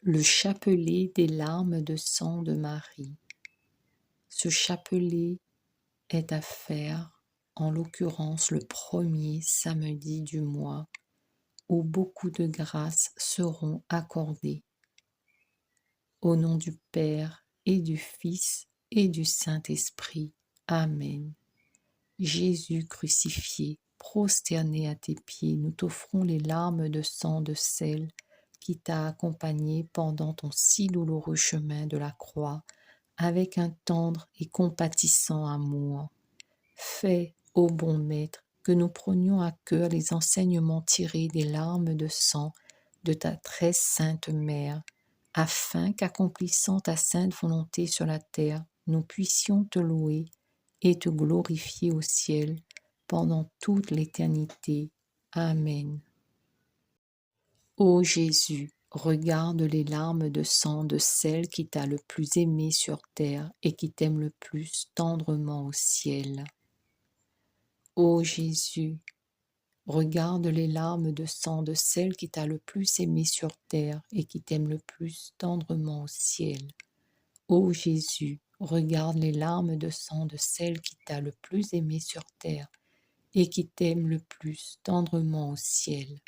Le chapelet des larmes de sang de Marie. Ce chapelet est à faire, en l'occurrence le premier samedi du mois, où beaucoup de grâces seront accordées. Au nom du Père et du Fils et du Saint-Esprit. Amen. Jésus crucifié, prosterné à tes pieds, nous t'offrons les larmes de sang de celle qui t'a accompagné pendant ton si douloureux chemin de la croix, avec un tendre et compatissant amour. Fais, ô bon Maître, que nous prenions à cœur les enseignements tirés des larmes de sang de ta très sainte Mère, afin qu'accomplissant ta sainte volonté sur la terre, nous puissions te louer et te glorifier au ciel pendant toute l'éternité. Amen. Ô Jésus, regarde les larmes de sang de celle qui t'a le plus aimé sur terre et qui t'aime le plus tendrement au ciel. Ô Jésus, regarde les larmes de sang de celle qui t'a le plus aimé sur terre et qui t'aime le plus tendrement au ciel. Ô Jésus, regarde les larmes de sang de celle qui t'a le plus aimé sur terre et qui t'aime le plus tendrement au ciel.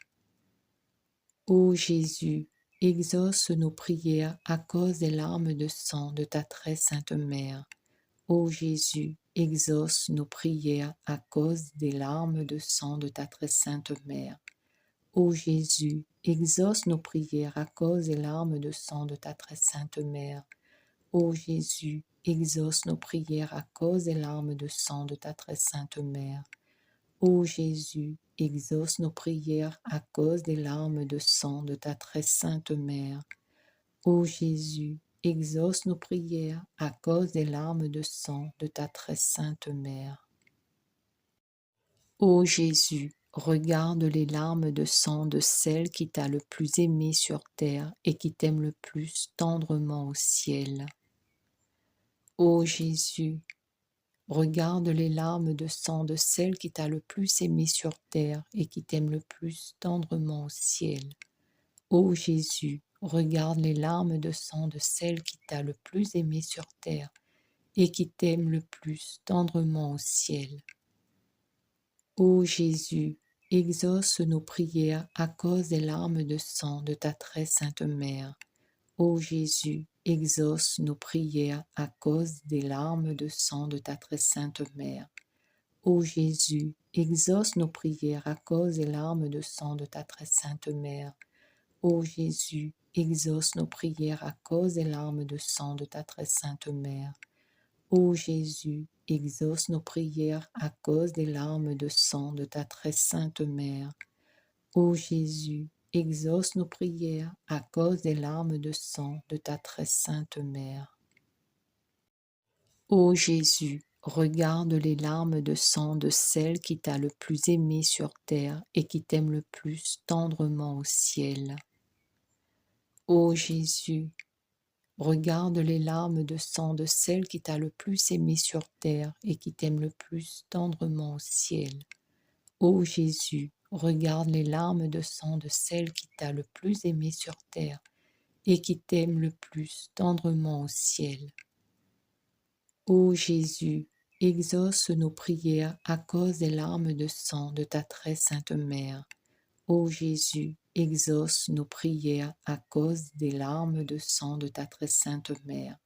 Ô Jésus, exauce nos prières à cause des larmes de sang de ta très sainte Mère. Ô Jésus, exauce nos prières à cause des larmes de sang de ta très sainte Mère. Ô Jésus, exauce nos prières à cause des larmes de sang de ta très sainte Mère. Ô Jésus, exauce nos prières à cause des larmes de sang de ta très sainte Mère. Ô Jésus, exauce nos prières à cause des larmes de sang de ta très sainte Mère. Ô Jésus, exauce nos prières à cause des larmes de sang de ta très sainte Mère. Ô Jésus, regarde les larmes de sang de celle qui t'a le plus aimé sur terre et qui t'aime le plus tendrement au ciel. Ô Jésus, regarde les larmes de sang de celle qui t'a le plus aimé sur terre et qui t'aime le plus tendrement au ciel. Ô Jésus, regarde les larmes de sang de celle qui t'a le plus aimé sur terre et qui t'aime le plus tendrement au ciel. Ô Jésus, exauce nos prières à cause des larmes de sang de ta très sainte Mère. Ô Jésus, exauce nos prières à cause des larmes de sang de ta très sainte Mère. Ô Jésus, exauce nos prières à cause des larmes de sang de ta très sainte Mère. Ô Jésus, exauce nos prières à cause des larmes de sang de ta très sainte Mère. Ô Jésus, exauce nos prières à cause des larmes de sang de ta très sainte Mère. Ô Jésus, exauce nos prières à cause des larmes de sang de ta très sainte Mère. Ô Jésus, regarde les larmes de sang de celle qui t'a le plus aimé sur terre et qui t'aime le plus tendrement au ciel. Ô Jésus, regarde les larmes de sang de celle qui t'a le plus aimé sur terre et qui t'aime le plus tendrement au ciel. Ô Jésus, regarde les larmes de sang de celle qui t'a le plus aimé sur terre et qui t'aime le plus tendrement au ciel. Ô Jésus, exauce nos prières à cause des larmes de sang de ta très sainte Mère. Ô Jésus, exauce nos prières à cause des larmes de sang de ta très sainte Mère.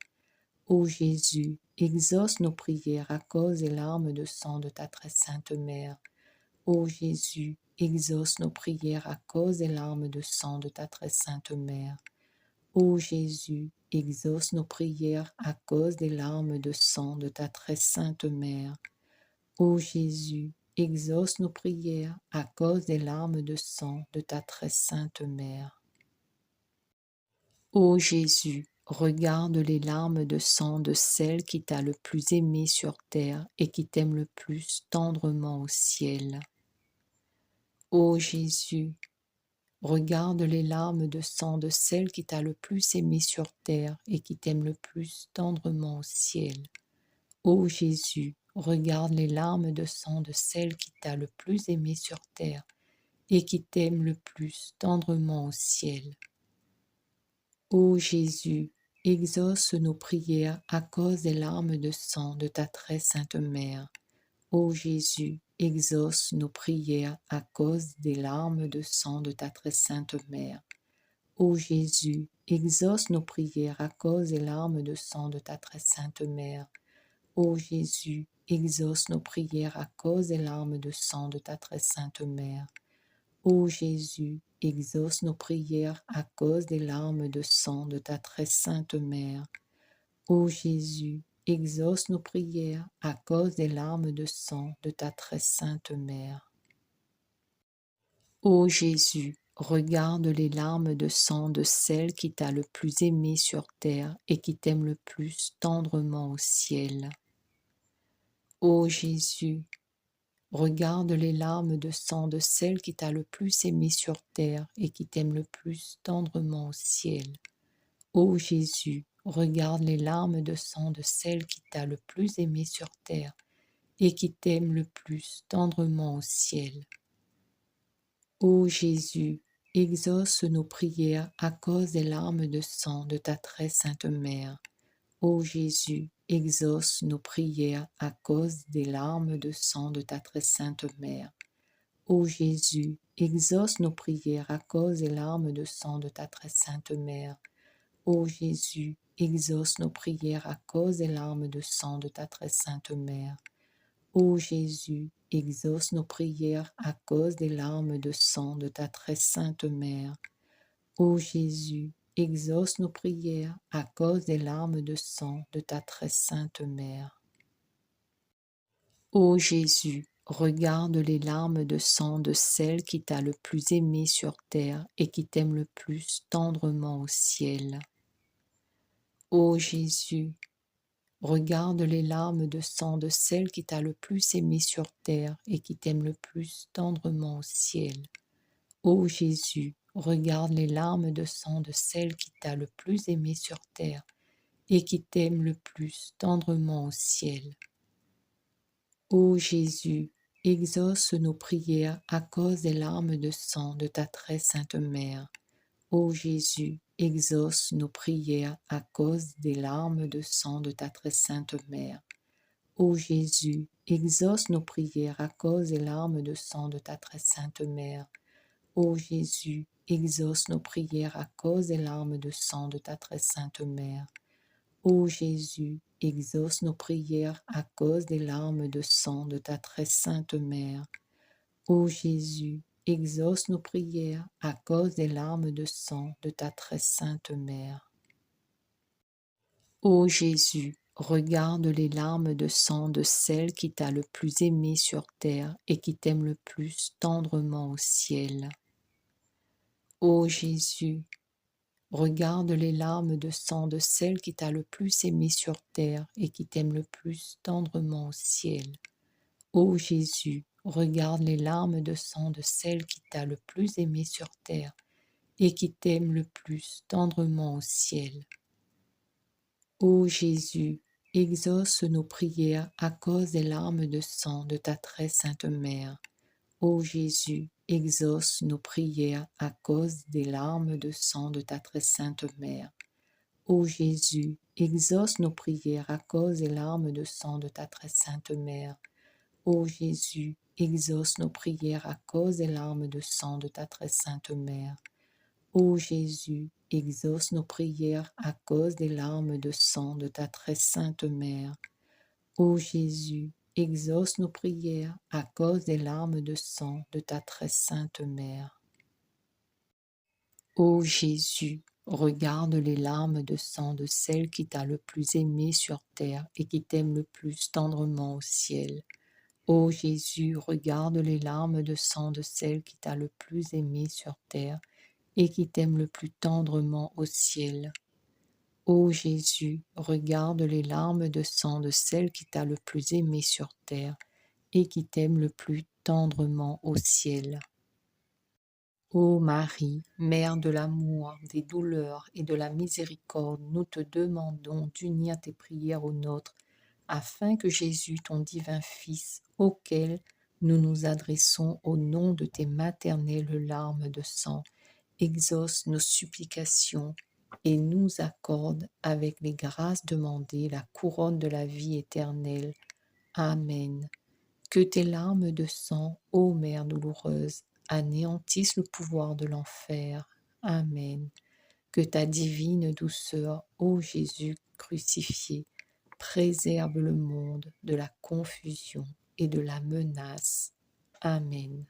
Ô Jésus, exauce nos prières à cause des larmes de sang de ta très sainte Mère. Ô Jésus, exauce nos prières à cause des larmes de sang de ta très sainte Mère. Ô Jésus, exauce nos prières à cause des larmes de sang de ta très sainte Mère. Ô Jésus, exauce nos prières à cause des larmes de sang de ta très sainte Mère. Ô Jésus, regarde les larmes de sang de celle qui t'a le plus aimé sur terre et qui t'aime le plus tendrement au ciel. Ô Jésus, regarde les larmes de sang de celle qui t'a le plus aimé sur terre et qui t'aime le plus tendrement au ciel. Ô Jésus, regarde les larmes de sang de celle qui t'a le plus aimé sur terre et qui t'aime le plus tendrement au ciel. Ô Jésus, exauce nos prières à cause des larmes de sang de ta très sainte mère. Ô Jésus, exauce nos prières à cause des larmes de sang de ta très sainte mère. Ô Jésus, exauce nos prières à cause des larmes de sang de ta très sainte mère. Ô Jésus, exauce nos prières à cause des larmes de sang de ta très sainte mère. Ô Jésus, exauce nos prières à cause des larmes de sang de ta très sainte mère. Ô Jésus, exauce nos prières à cause des larmes de sang de ta très sainte mère. Ô Jésus, regarde les larmes de sang de celle qui t'a le plus aimé sur terre et qui t'aime le plus tendrement au ciel. Ô Jésus, regarde les larmes de sang de celle qui t'a le plus aimé sur terre et qui t'aime le plus tendrement au ciel. Ô Jésus, regarde les larmes de sang de celle qui t'a le plus aimé sur terre et qui t'aime le plus tendrement au ciel. Ô Jésus, exauce nos prières à cause des larmes de sang de ta très sainte mère. Ô Jésus, exauce nos prières à cause des larmes de sang de ta très sainte mère. Ô Jésus, exauce nos prières à cause des larmes de sang de ta très sainte mère. Ô Jésus, exauce nos prières à cause des larmes de sang de ta très sainte mère. Ô Jésus, exauce nos prières à cause des larmes de sang de ta très sainte mère. Ô Jésus, exauce nos prières à cause des larmes de sang de ta très sainte mère. Ô Jésus, regarde les larmes de sang de celle qui t'a le plus aimé sur terre et qui t'aime le plus tendrement au ciel. Ô Jésus, regarde les larmes de sang de celle qui t'a le plus aimé sur terre et qui t'aime le plus tendrement au ciel. Ô Jésus, regarde les larmes de sang de celle qui t'a le plus aimé sur terre et qui t'aime le plus tendrement au ciel. Ô Jésus, exauce nos prières à cause des larmes de sang de ta très sainte mère. Ô Jésus, exauce nos prières à cause des larmes de sang de ta très sainte mère. Ô Jésus, exauce nos prières à cause des larmes de sang de ta très sainte mère. Ô Jésus, exauce nos prières à cause des larmes de sang de ta très sainte mère. Ô Jésus, exauce nos prières à cause des larmes de sang de ta très sainte mère. Ô Jésus, exauce nos prières à cause des larmes de sang de ta très sainte mère. Ô Jésus, regarde les larmes de sang de celle qui t'a le plus aimé sur terre et qui t'aime le plus tendrement au ciel. Ô Jésus, regarde les larmes de sang de celle qui t'a le plus aimé sur terre et qui t'aime le plus tendrement au ciel. Ô Jésus, regarde les larmes de sang de celle qui t'a le plus aimé sur terre et qui t'aime le plus tendrement au ciel. Ô Jésus, exauce nos prières à cause des larmes de sang de ta très sainte mère. Ô Jésus, exauce nos prières à cause des larmes de sang de ta très sainte mère. Ô Jésus, exauce nos prières à cause des larmes de sang de ta très sainte mère. Ô Jésus, exauce nos prières à cause des larmes de sang de ta très sainte mère. Ô Jésus, exauce nos prières à cause des larmes de sang de ta très sainte mère. Ô Jésus, exauce nos prières à cause des larmes de sang de ta très sainte mère. Ô Jésus, regarde les larmes de sang de celle qui t'a le plus aimé sur terre et qui t'aime le plus tendrement au ciel. Ô Jésus, regarde les larmes de sang de celle qui t'a le plus aimé sur terre et qui t'aime le plus tendrement au ciel. Ô Jésus, regarde les larmes de sang de celle qui t'a le plus aimé sur terre et qui t'aime le plus tendrement au ciel. Ô Marie, Mère de l'amour, des douleurs et de la miséricorde, nous te demandons d'unir tes prières aux nôtres, afin que Jésus, ton divin Fils, auquel nous nous adressons au nom de tes maternelles larmes de sang, exauce nos supplications et nous accorde avec les grâces demandées la couronne de la vie éternelle. Amen. Que tes larmes de sang, ô Mère douloureuse, anéantissent le pouvoir de l'enfer. Amen. Que ta divine douceur, ô Jésus crucifié, préserve le monde de la confusion et de la menace. Amen.